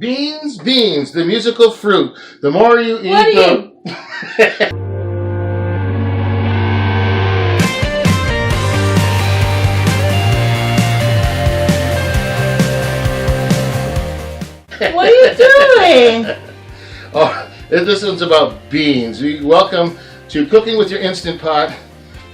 Beans, beans, the musical fruit. The more you eat, What are the... What are you doing? Oh, this one's about beans. Welcome to Cooking with Your Instant Pot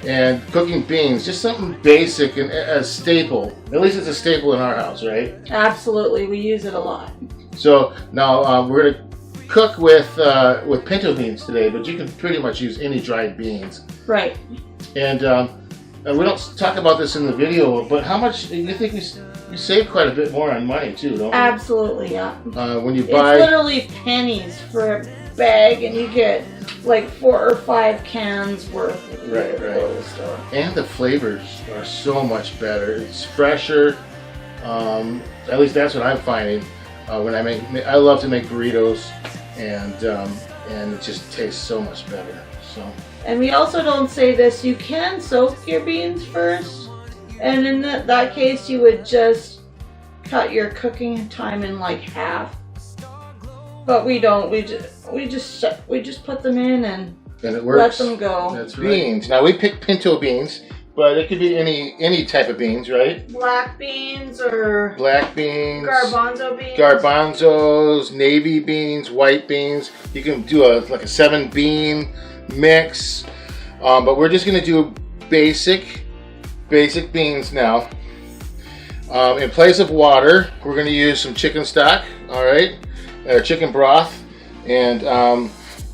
and cooking beans. Just something basic and a staple. At least it's a staple in our house, right? Absolutely, we use it a lot. So now we're going to cook with pinto beans today, but you can pretty much use any dried beans. Right. And we don't talk about this in the video, but how much you think we save quite a bit more on money too, don't we? Absolutely, yeah. When you buy, it's literally pennies for a bag, and you get like 4 or 5 cans worth. Right. And the flavors are so much better. It's fresher. At least that's what I'm finding. When I love to make burritos, and it just tastes so much better. So. And we also don't say this. You can soak your beans first, and in that case, you would just cut your cooking time in like half. But we don't. We just put them in and it works. Let them go. That's right. Beans. Now we pick pinto beans, but it could be any type of beans, right? Black beans or black beans, garbanzo beans, garbanzos, navy beans, white beans. You can do like a 7-bean mix, but we're just going to do basic beans now. In place of water, we're going to use some chicken stock. All right, chicken broth, and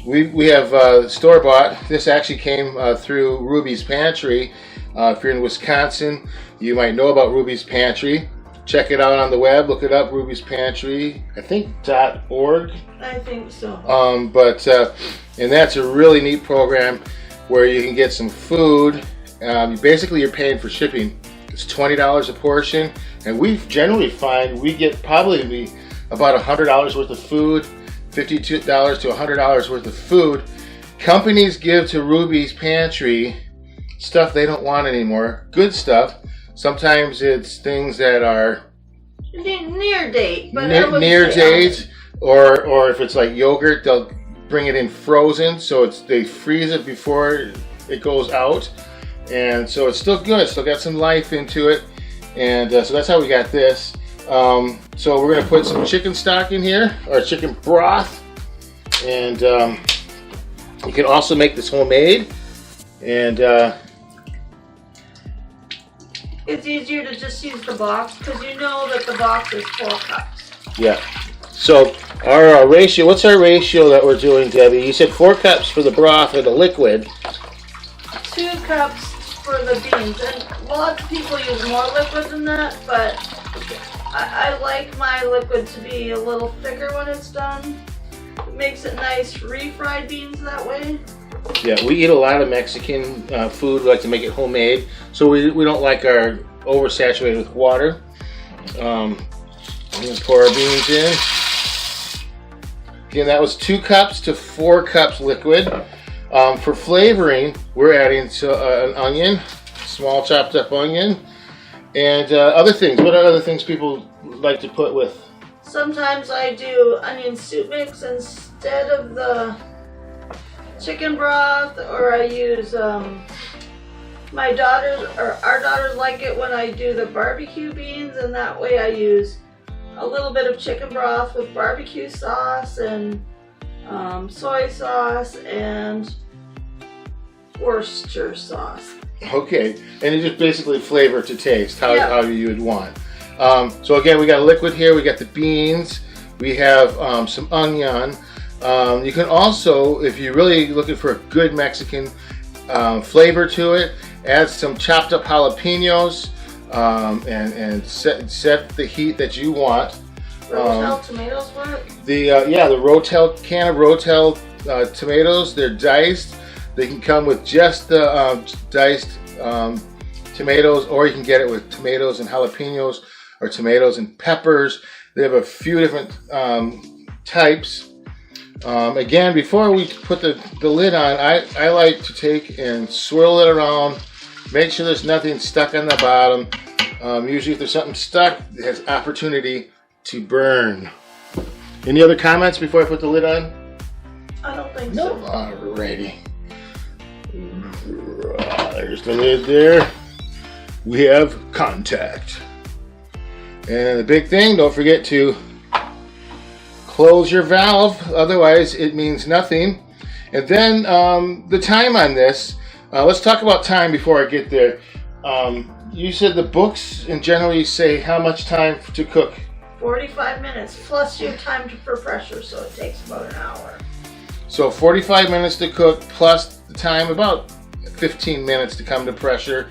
we have store-bought. This actually came through Ruby's Pantry. If you're in Wisconsin, you might know about Ruby's Pantry. Check it out on the web. Look it up, Ruby's Pantry. I think .org. I think so. And that's a really neat program where you can get some food. Basically, you're paying for shipping. It's $20 a portion, and we generally find we get probably about $100 worth of food, $52 to $100 worth of food. Companies give to Ruby's Pantry stuff they don't want anymore. Good stuff. Sometimes it's things that are near date, but near date, or if it's like yogurt, they'll bring it in frozen, so they freeze it before it goes out, and so it's still good. Still got some life into it, and so that's how we got this. So we're gonna put some chicken stock in here, or chicken broth, and you can also make this homemade, and it's easier to just use the box because you know that the box is 4 cups. Yeah. So our ratio, what's our ratio that we're doing, Debbie? You said 4 cups for the broth or the liquid. 2 cups for the beans. And lots of people use more liquid than that, but I like my liquid to be a little thicker when it's done. It makes it nice refried beans that way. Yeah, we eat a lot of Mexican food. We like to make it homemade, so we don't like our oversaturated with water. I'm going to pour our beans in. Again, that was 2 cups to 4 cups liquid. For flavoring, we're adding an onion, small chopped up onion, and other things. What are other things people like to put with? Sometimes I do onion soup mix instead of the chicken broth, or I use our daughters like it when I do the barbecue beans, and that way I use a little bit of chicken broth with barbecue sauce and soy sauce and Worcester sauce. Okay, and you just basically flavor to taste how you would want. So again, we got liquid here. We got the beans. We have some onion. You can also, if you're really looking for a good Mexican flavor to it, add some chopped up jalapenos and set the heat that you want. Rotel tomatoes work? The Rotel can of Rotel tomatoes, they're diced. They can come with just the diced tomatoes, or you can get it with tomatoes and jalapenos or tomatoes and peppers. They have a few different types. Again, before we put the lid on, I like to take and swirl it around, make sure there's nothing stuck on the bottom. Usually if there's something stuck, it has opportunity to burn. Any other comments before I put the lid on? I don't think No. so. Alrighty. There's the lid there. We have contact. And the big thing, don't forget to close your valve, otherwise it means nothing. And then the time on this, let's talk about time before I get there. You said the books in generally say how much time to cook? 45 minutes plus your time for pressure, so it takes about an hour. So 45 minutes to cook plus the time about 15 minutes to come to pressure.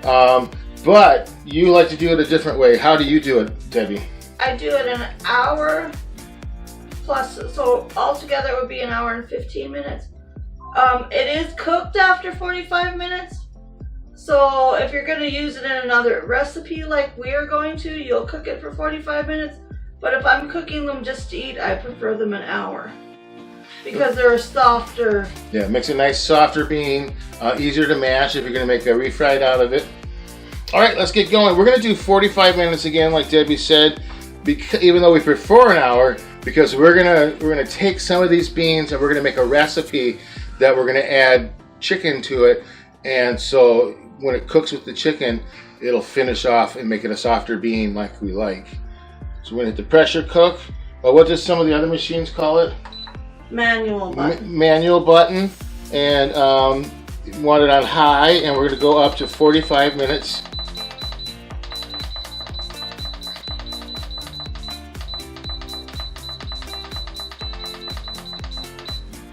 But you like to do it a different way. How do you do it, Debbie? I do it in an hour plus, so altogether it would be an hour and 15 minutes. It is cooked after 45 minutes. So if you're going to use it in another recipe like we're going to, you'll cook it for 45 minutes. But if I'm cooking them just to eat, I prefer them an hour. Because they're a softer. Yeah, it makes a nice softer bean, easier to mash if you're going to make a refried out of it. All right, let's get going. We're going to do 45 minutes again, like Debbie said, even though we prefer an hour, because we're gonna take some of these beans and we're gonna make a recipe that we're gonna add chicken to it, and so when it cooks with the chicken, it'll finish off and make it a softer bean like we like. So we're gonna hit the pressure cook. What does some of the other machines call it? Manual button. Manual button, and want it on high, and we're gonna go up to 45 minutes.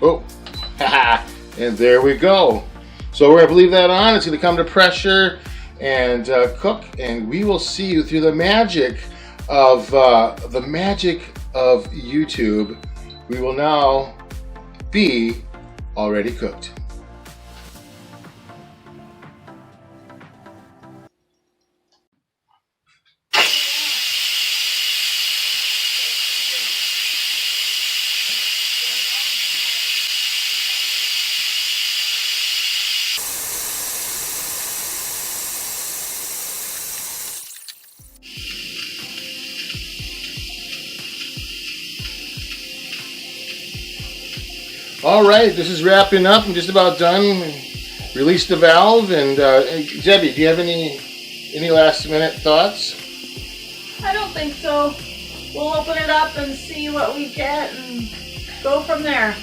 Oh, and there we go. So we're gonna leave that on. It's gonna come to pressure and cook, and we will see you through the magic of YouTube. We will now be already cooked. All right, this is wrapping up. I'm just about done. Release the valve, and Debbie, do you have any last minute thoughts? I don't think so. We'll open it up and see what we get and go from there.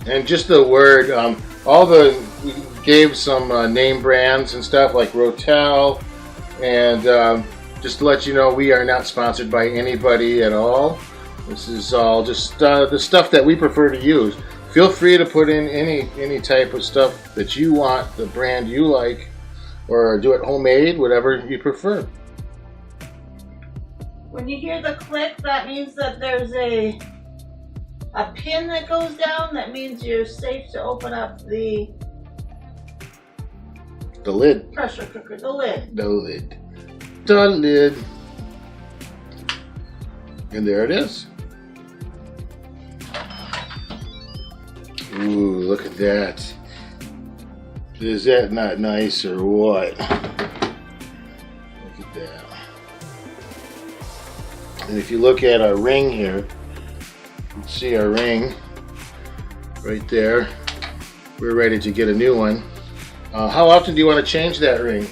And just the word, we gave some name brands and stuff like Rotel, and just to let you know, we are not sponsored by anybody at all. This is all just the stuff that we prefer to use. Feel free to put in any type of stuff that you want, the brand you like, or do it homemade, whatever you prefer. When you hear the click, that means that there's a pin that goes down. That means you're safe to open up the lid. Pressure cooker, the lid. The lid. The lid. And there it is. Ooh, look at that. Is that not nice or what? Look at that. And if you look at our ring here, you can see our ring right there. We're ready to get a new one. How often do you want to change that ring?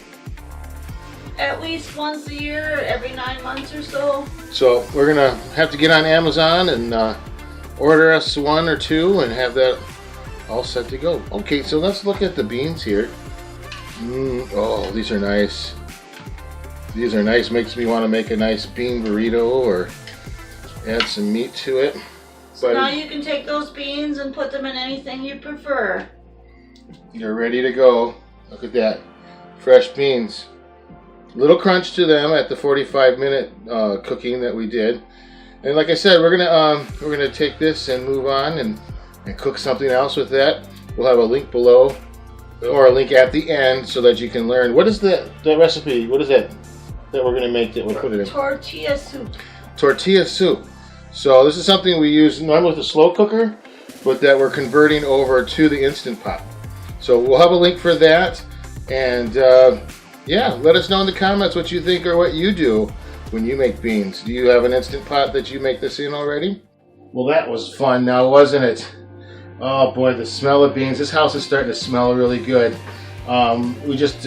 At least once a year, every 9 months or so. So we're gonna have to get on Amazon and order us one or two and have that all set to go. Okay, so let's look at the beans here. Oh, these are nice. These are nice. Makes me want to make a nice bean burrito or add some meat to it. So now you can take those beans and put them in anything you prefer. You're ready to go. Look at that. Fresh beans. Little crunch to them at the 45-minute cooking that we did. And like I said, we're gonna take this and move on and cook something else with that. We'll have a link below or a link at the end so that you can learn. What is the recipe? What is that we're gonna make that we'll put it in? Tortilla soup. Tortilla soup. So this is something we use normally with a slow cooker, but that we're converting over to the Instant Pot. So we'll have a link for that. And yeah, let us know in the comments what you think or what you do when you make beans. Do you have an Instant Pot that you make this in already? Well, that was fun now, wasn't it? Oh boy, the smell of beans. This house is starting to smell really good. We just,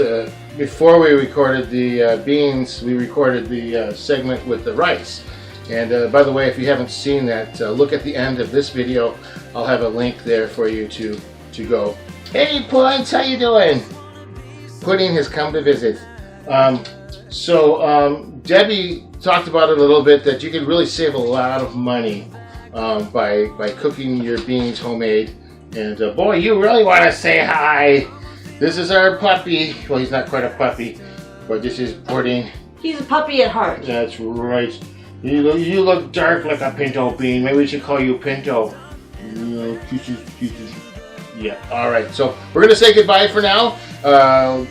before we recorded the beans, we recorded the segment with the rice. And by the way, if you haven't seen that, look at the end of this video. I'll have a link there for you to go. Hey Pudding, how you doing? Pudding has come to visit. Debbie talked about it a little bit, that you could really save a lot of money by cooking your beans homemade. And boy, you really want to say hi. This is our puppy. Well, he's not quite a puppy, but this is Pudding. He's a puppy at heart. That's right. You look dark like a pinto bean. Maybe we should call you Pinto. Kisses. Yeah, alright. So we're going to say goodbye for now.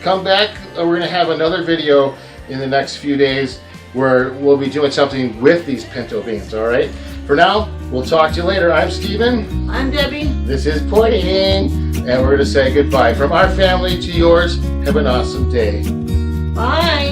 Come back. We're going to have another video in the next few days where we'll be doing something with these pinto beans, alright? For now, we'll talk to you later. I'm Steven. I'm Debbie. This is Pudding. And we're going to say goodbye. From our family to yours, have an awesome day. Bye.